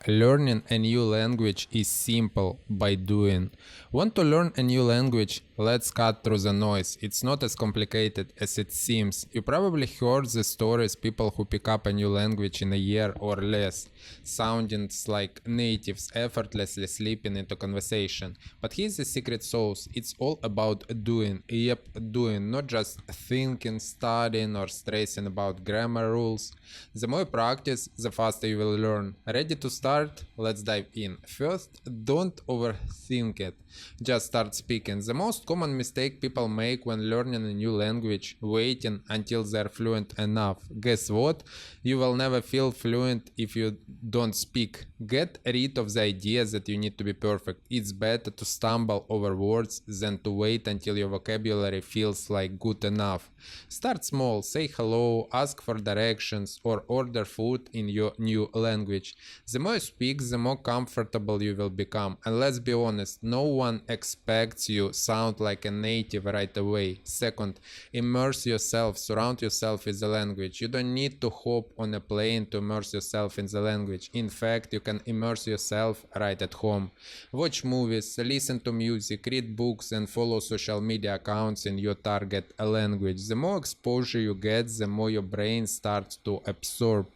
Learning a new language is simple by doing. Want to learn a new language? Let's cut through the noise. It's not as complicated as it seems. You probably heard the stories people who pick up a new language in a year or less, sounding like natives, effortlessly slipping into conversation. But here's the secret sauce. It's all about doing. Yep, doing, not just thinking, studying, or stressing about grammar rules. The more you practice, the faster you will learn. Ready to start? Let's dive in. First, don't overthink it. Just start speaking. The most common mistake people make when learning a new language, waiting until they're fluent enough. Guess what? You will never feel fluent if you don't speak. Get rid of the idea that you need to be perfect. It's better to stumble over words than to wait until your vocabulary feels like good enough. Start small, say hello, ask for directions, or order food in your new language. The more you speak, the more comfortable you will become. And let's be honest, no one expects you sound like a native right away. Second, immerse yourself, surround yourself with the language. You don't need to hop on a plane to immerse yourself in the language. In fact, you can immerse yourself right at home. Watch movies, listen to music, read books, and follow social media accounts in your target language. The more exposure you get, the more your brain starts to absorb.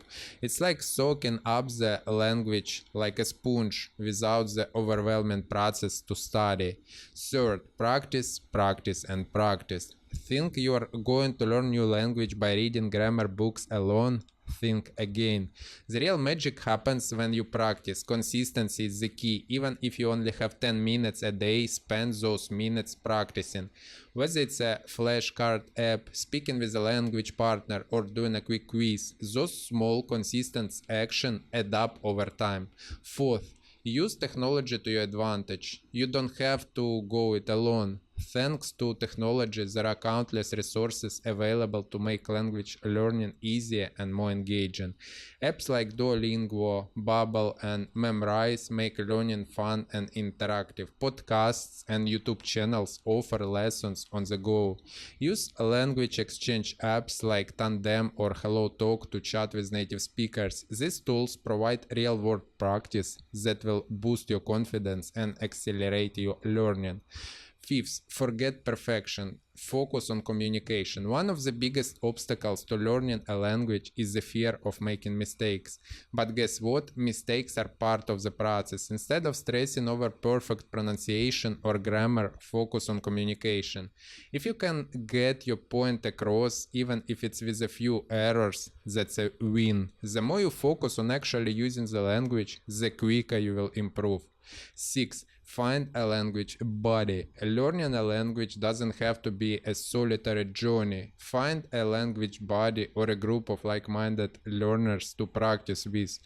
It's like soaking up the language like a sponge without the overwhelming process to study. Third, practice, practice, and practice. Think you are going to learn new language by reading grammar books alone? Think again. The real magic happens when you practice. Consistency is the key. Even if you only have 10 minutes a day, spend those minutes practicing. Whether it's a flashcard app, speaking with a language partner, or doing a quick quiz, those small consistent actions add up over time. Fourth, use technology to your advantage. You don't have to go it alone. Thanks to technology, there are countless resources available to make language learning easier and more engaging. Apps like Duolingo, Babbel, and Memrise make learning fun and interactive. Podcasts and YouTube channels offer lessons on the go. Use language exchange apps like Tandem or HelloTalk to chat with native speakers. These tools provide real-world practice that will boost your confidence and accelerate your learning. Fifth, forget perfection. Focus on communication. One of the biggest obstacles to learning a language is the fear of making mistakes. But guess what? Mistakes are part of the process. Instead of stressing over perfect pronunciation or grammar, focus on communication. If you can get your point across, even if it's with a few errors, that's a win. The more you focus on actually using the language, the quicker you will improve. 6. Find a language buddy. Learning a language doesn't have to be a solitary journey. Find a language buddy or a group of like-minded learners to practice with.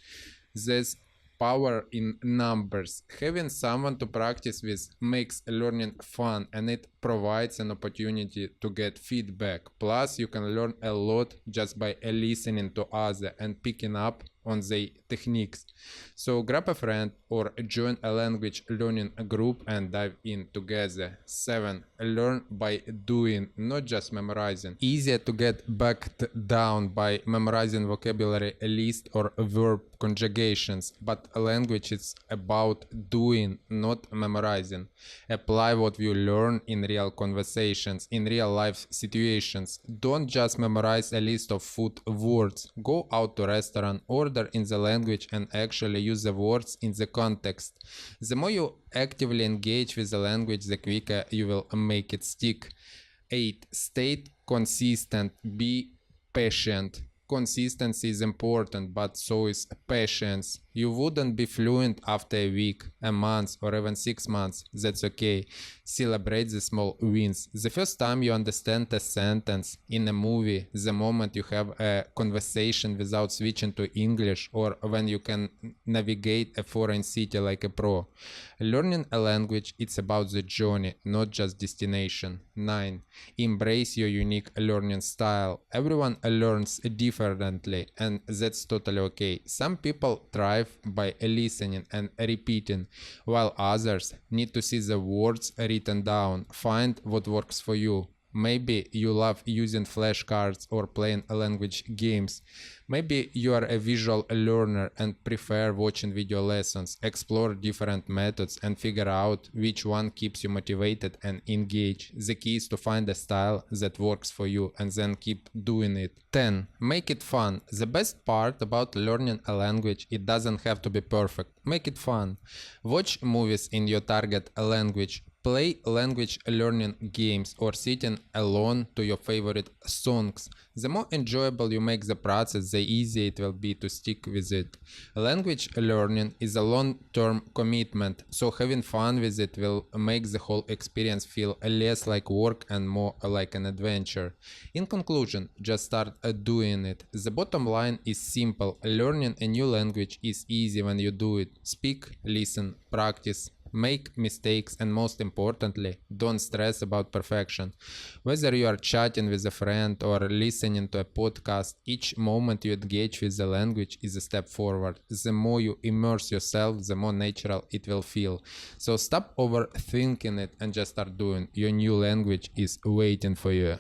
There's power in numbers. Having someone to practice with makes learning fun, and it provides an opportunity to get feedback. Plus, you can learn a lot just by listening to others and picking up on the techniques. So grab a friend or join a language learning group and dive in together. 7. Learn by doing, not just memorizing. Easier to get backed down by memorizing vocabulary list or verb conjugations, but a language is about doing, not memorizing. Apply what you learn in real conversations, in real life situations. Don't just memorize a list of food words. Go out to restaurant, order in the language, and actually use the words in the context. The more you actively engage with the language, the quicker you will make it stick. 8. Stay consistent. Be patient. Consistency is important, but so is patience. You wouldn't be fluent after a week, a month, or even 6 months. That's okay. Celebrate the small wins. The first time you understand a sentence in a movie, the moment you have a conversation without switching to English, or when you can navigate a foreign city like a pro. Learning a language, it's about the journey, not just destination. 9. Embrace your unique learning style. Everyone learns differently, and that's totally okay. Some people thrive by listening and repeating, while others need to see the words written down. Find what works for you. Maybe you love using flashcards or playing language games. Maybe you are a visual learner and prefer watching video lessons. Explore different methods and figure out which one keeps you motivated and engaged. The key is to find a style that works for you and then keep doing it. 10. Make it fun. The best part about learning a language, it doesn't have to be perfect. Make it fun. Watch movies in your target language. Play language learning games or sitting alone to your favorite songs. The more enjoyable you make the process, the easier it will be to stick with it. Language learning is a long-term commitment, so having fun with it will make the whole experience feel less like work and more like an adventure. In conclusion, just start doing it. The bottom line is simple. Learning a new language is easy when you do it. Speak, listen, practice. Make mistakes, and most importantly, don't stress about perfection. Whether you are chatting with a friend or listening to a podcast, each moment you engage with the language is a step forward. The more you immerse yourself, the more natural it will feel. So stop overthinking it and just start doing. Your new language is waiting for you.